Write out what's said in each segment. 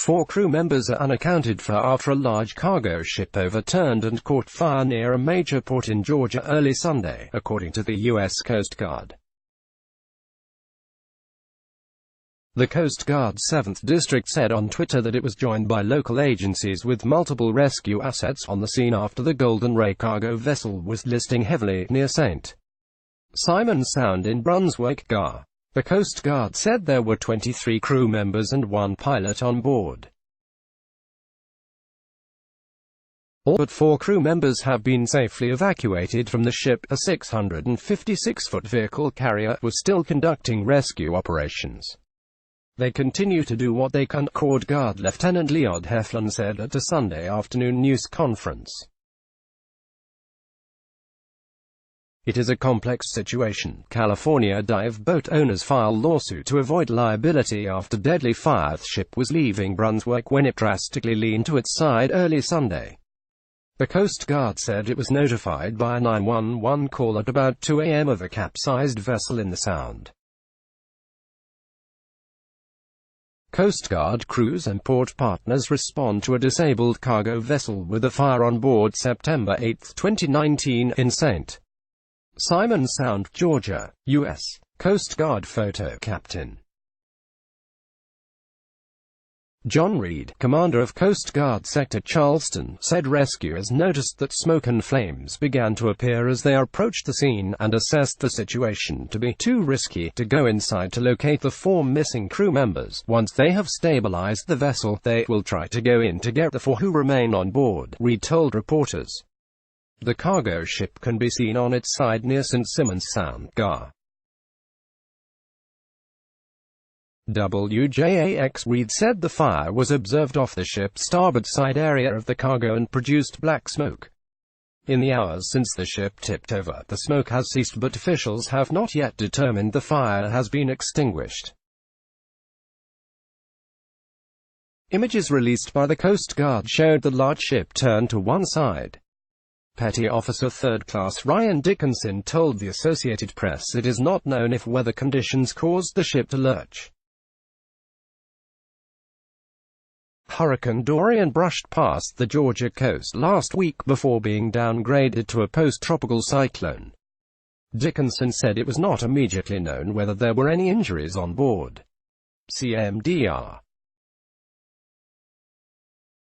4 crew members are unaccounted for after a large cargo ship overturned and caught fire near a major port in Georgia early Sunday, according to the U.S. Coast Guard. The Coast Guard's 7th District said on Twitter that it was joined by local agencies with multiple rescue assets on the scene after the Golden Ray cargo vessel was listing heavily near St. Simon's Sound in Brunswick, GA. The Coast Guard said there were 23 crew members and 1 pilot on board. All but 4 crew members have been safely evacuated from the ship. A 656-foot vehicle carrier was still conducting rescue operations. They continue to do what they can, Coast Guard Lieutenant Leod Heflin said at a Sunday afternoon news conference. It is a complex situation. California dive boat owners file lawsuit to avoid liability after deadly fire. The ship was leaving Brunswick when it drastically leaned to its side early Sunday. The Coast Guard said it was notified by a 911 call at about 2 a.m. of a capsized vessel in the Sound. Coast Guard crews and port partners respond to a disabled cargo vessel with a fire on board September 8, 2019, in St. Simon's Sound, Georgia, U.S. Coast Guard photo captain John Reed, commander of Coast Guard Sector Charleston, said rescuers noticed that smoke and flames began to appear as they approached the scene, and assessed the situation to be too risky to go inside to locate the 4 missing crew members. Once they have stabilized the vessel, they will try to go in to get the 4 who remain on board, Reed told reporters. The cargo ship can be seen on its side near St. Simon's Sound, GA. WJAX Reed said the fire was observed off the ship's starboard side area of the cargo and produced black smoke. In the hours since the ship tipped over, the smoke has ceased, but officials have not yet determined the fire has been extinguished. Images released by the Coast Guard showed the large ship turn to one side. Petty Officer 3rd Class Ryan Dickinson told the Associated Press it is not known if weather conditions caused the ship to lurch. Hurricane Dorian brushed past the Georgia coast last week before being downgraded to a post-tropical cyclone. Dickinson said it was not immediately known whether there were any injuries on board. CMDR.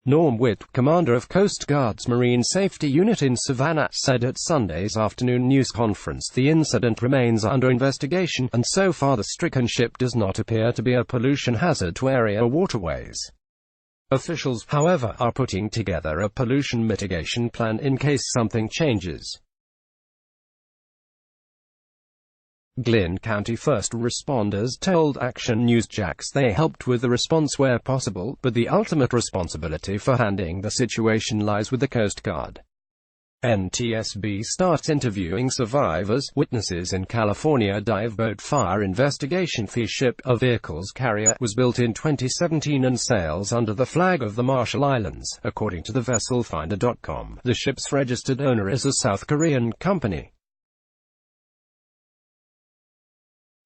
Norm Witt, commander of Coast Guard's Marine Safety Unit in Savannah, said at Sunday's afternoon news conference the incident remains under investigation, and so far the stricken ship does not appear to be a pollution hazard to area waterways. Officials, however, are putting together a pollution mitigation plan in case something changes. Glynn County first responders told Action News Jax they helped with the response where possible, but the ultimate responsibility for handling the situation lies with the Coast Guard. NTSB starts interviewing survivors, witnesses in California dive boat fire investigation. The ship, a vehicles carrier, was built in 2017 and sails under the flag of the Marshall Islands, according to the VesselFinder.com. The ship's registered owner is a South Korean company.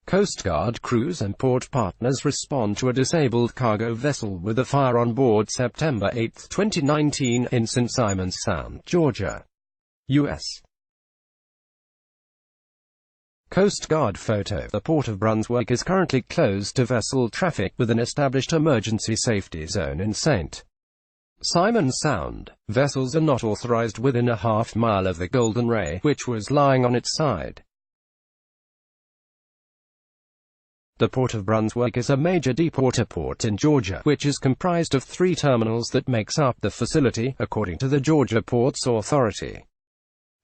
Coast Guard crews and port partners respond to a disabled cargo vessel with a fire on board September 8, 2019, in St. Simon's Sound, Georgia, U.S. Coast Guard photo. The Port of Brunswick is currently closed to vessel traffic, with an established emergency safety zone in St. Simon's Sound. Vessels are not authorized within a half-mile of the Golden Ray, which was lying on its side. The Port of Brunswick is a major deepwater port in Georgia, which is comprised of 3 terminals that makes up the facility, according to the Georgia Ports Authority.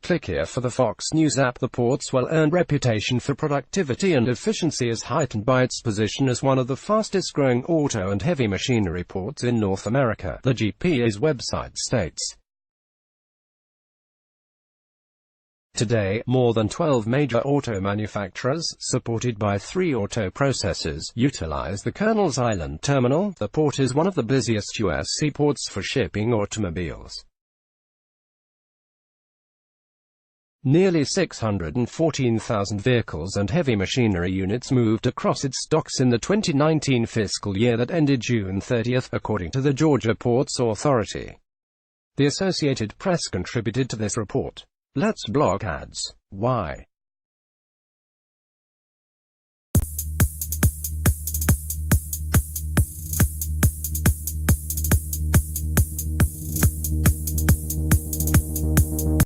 Click here for the Fox News app. The port's well-earned reputation for productivity and efficiency is heightened by its position as one of the fastest-growing auto and heavy machinery ports in North America, the GPA's website states. Today, more than 12 major auto manufacturers, supported by 3 auto processors, utilize the Colonel's Island terminal. The port is one of the busiest U.S. seaports for shipping automobiles. Nearly 614,000 vehicles and heavy machinery units moved across its docks in the 2019 fiscal year that ended June 30, according to the Georgia Ports Authority. The Associated Press contributed to this report. Let's block ads. Why?